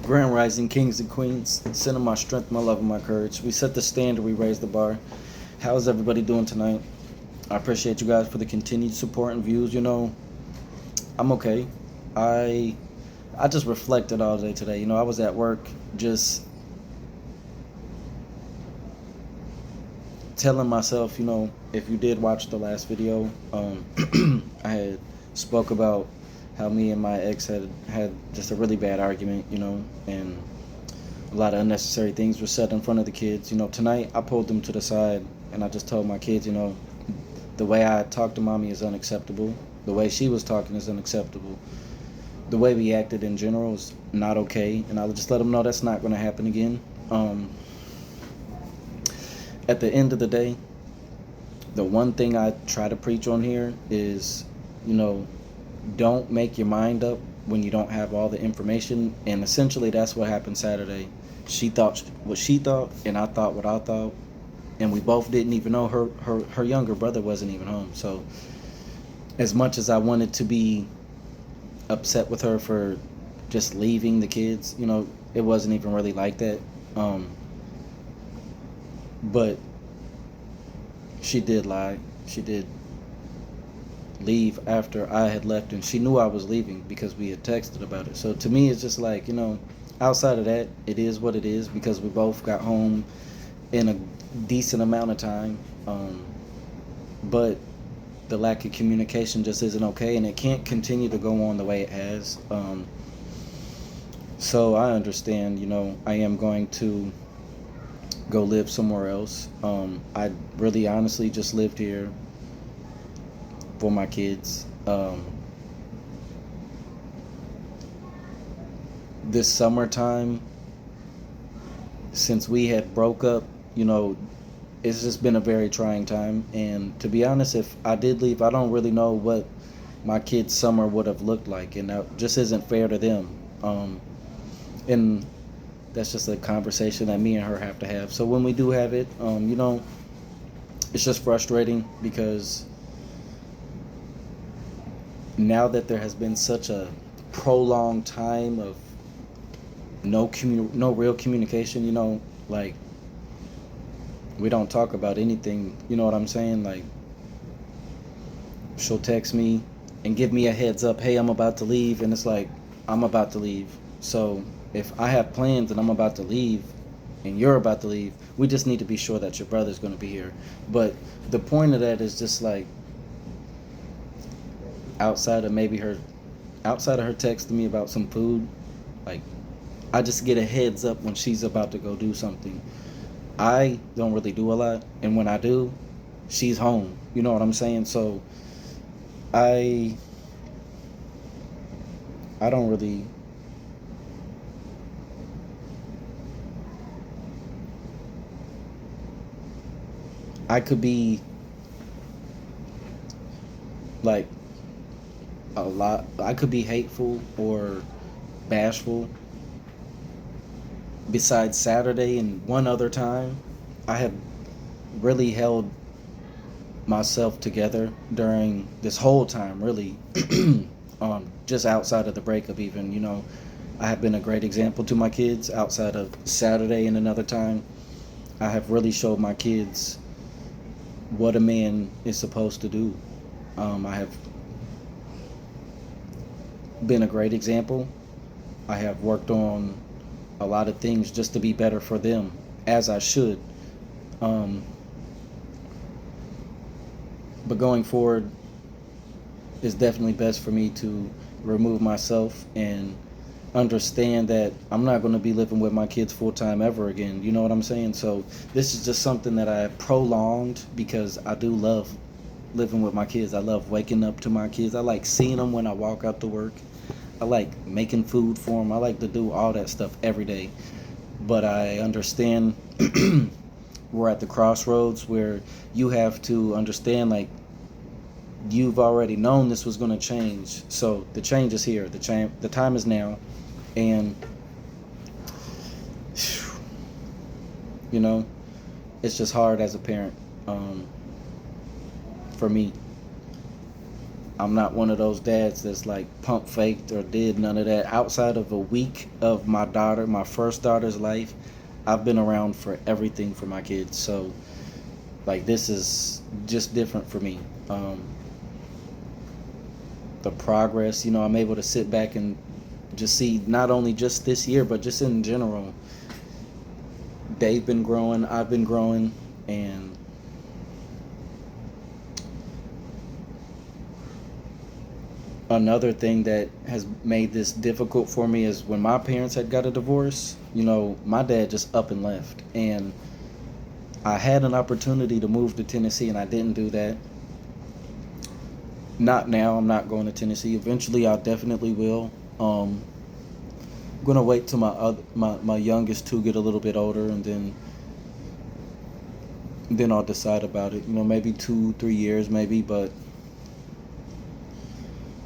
Grand Rising Kings and Queens, center my strength, my love, and my courage. We set the standard, we raise the bar. How's everybody doing tonight? I appreciate you guys for the continued support and views. I'm okay. I I just reflected all day today. I was at work just telling myself, if you did watch the last video, I had spoke about how me and my ex had just a really bad argument, and a lot of unnecessary things were said in front of the kids. Tonight I pulled them to the side and I just told my kids, the way I talked to mommy is unacceptable. The way she was talking is unacceptable. The way we acted in general is not okay, and I'll just let them know that's not going to happen again. At the end of the day, the one thing I try to preach on here is, you know, don't make your mind up when you don't have all the information. And essentially, that's what happened Saturday. She thought what she thought, and I thought what I thought, and we both didn't even know her younger brother wasn't even home. So, as much as I wanted to be upset with her for just leaving the kids, it wasn't even really like that. But she did lie. She did leave after I had left, and she knew I was leaving because we had texted about it. So to me, it's just like, outside of that, it is what it is because we both got home in a decent amount of time. But the lack of communication just isn't okay, and it can't continue to go on the way it has. So I understand, I am going to go live somewhere else. I really honestly just lived here for my kids. This summertime, since we had broke up, it's just been a very trying time. And to be honest, if I did leave, I don't really know what my kids' summer would have looked like, and that just isn't fair to them. And that's just a conversation that me and her have to have. So when we do have it, it's just frustrating because now that there has been such a prolonged time of no real communication, like we don't talk about anything. You know what I'm saying? Like she'll text me and give me a heads up, hey, I'm about to leave, and it's like I'm about to leave. So if I have plans and I'm about to leave and you're about to leave, we just need to be sure that your brother's going to be here. But the point of that is just like outside of her texting me about some food, like I just get a heads up when she's about to go do something. I don't really do a lot, and when I do, she's home. You know what I'm saying? So I I don't really I could be like I could be hateful or bashful besides Saturday and one other time. I have really held myself together during this whole time, really. Just outside of the breakup, even, I have been a great example to my kids outside of Saturday and another time. I have really showed my kids what a man is supposed to do. I have been a great example. I have worked on a lot of things just to be better for them, as I should. Um, but going forward, it's definitely best for me to remove myself and understand that I'm not going to be living with my kids full time ever again. You know what I'm saying? So this is just something that I prolonged because I do love living with my kids. I love waking up to my kids. I like seeing them when I walk out to work. I like making food for them. I like to do all that stuff every day. But I understand we're at the crossroads where you have to understand, like, you've already known this was going to change. So the change is here. The time is now. And, you know, it's just hard as a parent, for me. I'm not one of those dads that's like pump faked or did none of that. Outside of a week of my first daughter's life, I've been around for everything for my kids. So like this is just different for me. The progress, I'm able to sit back and just see not only just this year, but just in general. They've been growing, I've been growing, and another thing that has made this difficult for me is when my parents had got a divorce, my dad just up and left. And I had an opportunity to move to Tennessee and I didn't do that. Not now, I'm not going to Tennessee. Eventually I definitely will. I'm gonna wait till my youngest two get a little bit older, and then I'll decide about it. Maybe 2-3 years maybe, but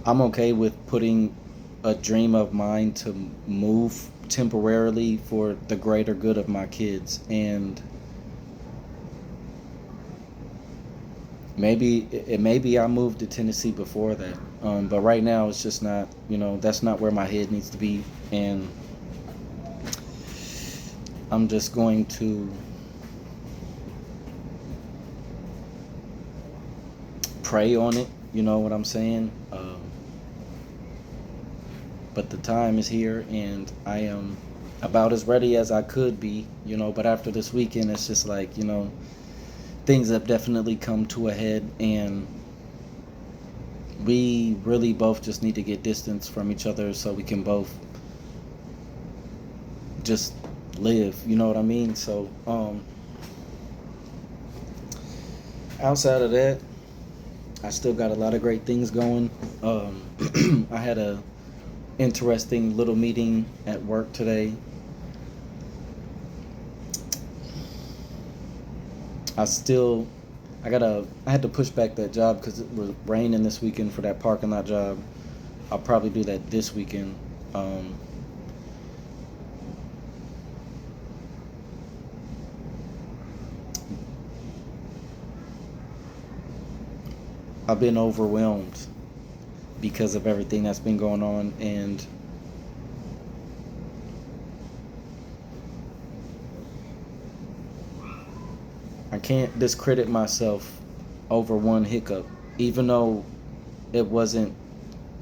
I'm okay with putting a dream of mine to move temporarily for the greater good of my kids. And maybe I moved to Tennessee before that. But right now it's just not, that's not where my head needs to be. And I'm just going to pray on it, you know what I'm saying? But the time is here and I am about as ready as I could be, but after this weekend it's just like, things have definitely come to a head, and we really both just need to get distance from each other so we can both just live, you know what I mean? So outside of that, I still got a lot of great things going. I had a interesting little meeting at work today. I had to push back that job because it was raining this weekend for that parking lot job. I'll probably do that this weekend. I've been overwhelmed because of everything that's been going on, and I can't discredit myself over one hiccup, even though it wasn't.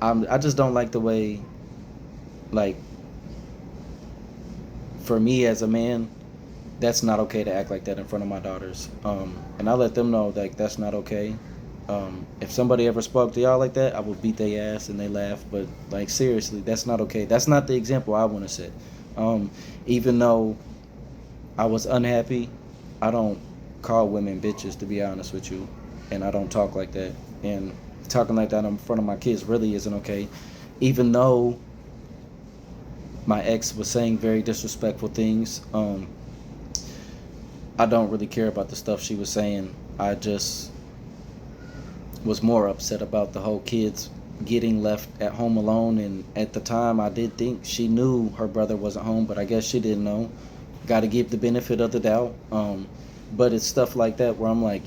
I just don't like the way, like, for me as a man, that's not okay to act like that in front of my daughters. And I let them know like that's not okay. If somebody ever spoke to y'all like that, I would beat their ass, and they laugh. But like seriously, that's not okay. That's not the example I want to set. Even though I was unhappy, I don't call women bitches, to be honest with you, and I don't talk like that. And talking like that in front of my kids really isn't okay. Even though my ex was saying very disrespectful things, I don't really care about the stuff she was saying. I just was more upset about the whole kids getting left at home alone. And at the time I did think she knew her brother wasn't home, but I guess she didn't know. Got to give the benefit of the doubt. But it's stuff like that where I'm like,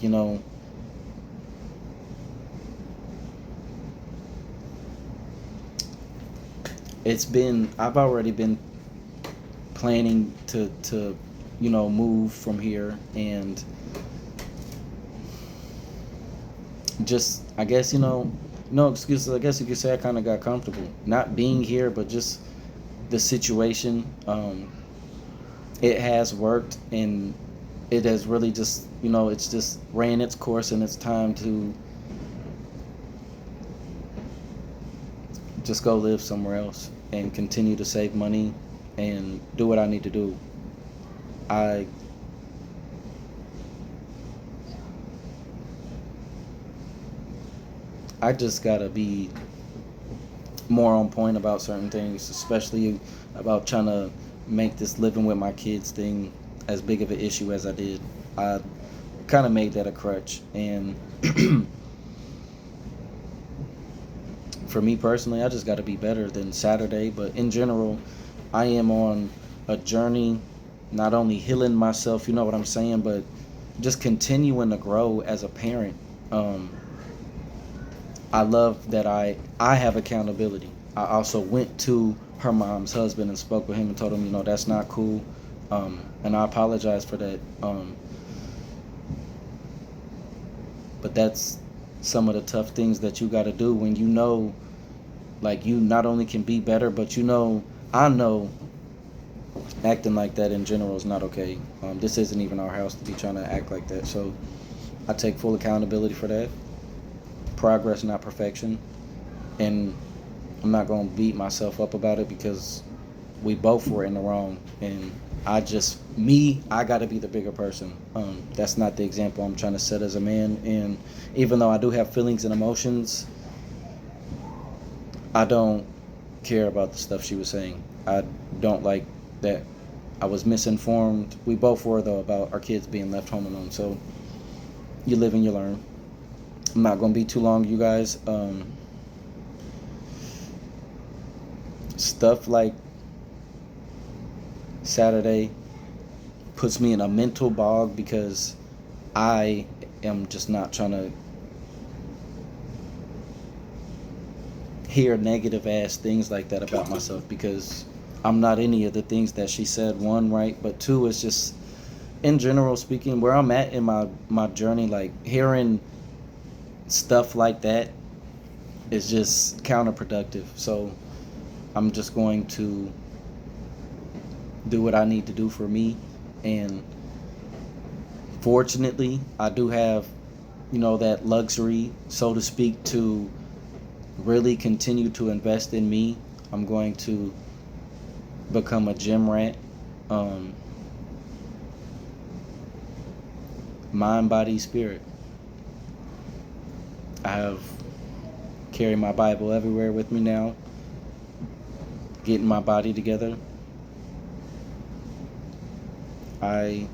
I've already been planning to move from here, and just, I guess, no excuses. I guess you could say I kind of got comfortable not being here, but just the situation. It has worked, and it has really just, it's just ran its course, and it's time to just go live somewhere else and continue to save money and do what I need to do. I just gotta be more on point about certain things, especially about trying to make this living with my kids thing as big of an issue as I did. I kind of made that a crutch, and for me personally, I just got to be better than Saturday. But in general, I am on a journey, not only healing myself, you know what I'm saying, but just continuing to grow as a parent. I love that I have accountability. I also went to her mom's husband and spoke with him and told him, that's not cool, and I apologize for that. But that's some of the tough things that you got to do when like, you not only can be better, but I know acting like that in general is not okay. This isn't even our house to be trying to act like that. So I take full accountability for that. Progress, not perfection. And I'm not going to beat myself up about it because we both were in the wrong. And I got to be the bigger person. That's not the example I'm trying to set as a man. And even though I do have feelings and emotions, I don't care about the stuff she was saying. I don't like that I was misinformed. We both were, though, about our kids being left home alone. So you live and you learn. I'm not going to be too long, you guys. Stuff like Saturday puts me in a mental bog because I am just not trying to hear negative ass things like that about myself, because I'm not any of the things that she said. One, right, but two, is just in general speaking where I'm at in my journey. Like, hearing stuff like that is just counterproductive. So I'm just going to do what I need to do for me. And fortunately, I do have, that luxury, so to speak, to really continue to invest in me. I'm going to become a gym rat. Mind, body, spirit. I have carry my Bible everywhere with me now. Getting my body together. I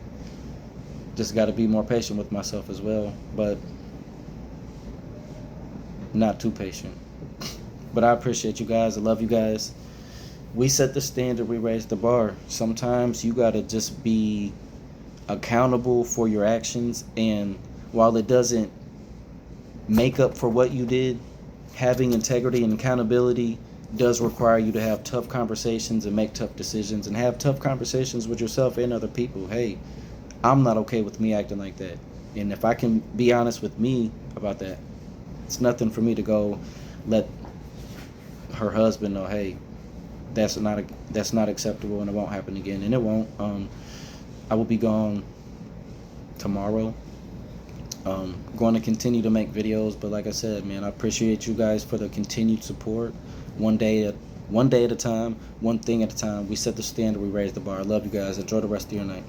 just got to be more patient with myself as well, but not too patient. But I appreciate you guys. I love you guys. We set the standard, we raise the bar. Sometimes you got to just be accountable for your actions, and while it doesn't make up for what you did, having integrity and accountability does require you to have tough conversations and make tough decisions and have tough conversations with yourself and other people. Hey, I'm not okay with me acting like that. And if I can be honest with me about that, it's nothing for me to go let her husband know, hey, that's not acceptable and it won't happen again. And it won't. I will be gone tomorrow. Going to continue to make videos, but like I said, man, I appreciate you guys for the continued support. One day at a time, one thing at a time. We set the standard, we raise the bar. I love you guys. Enjoy the rest of your night.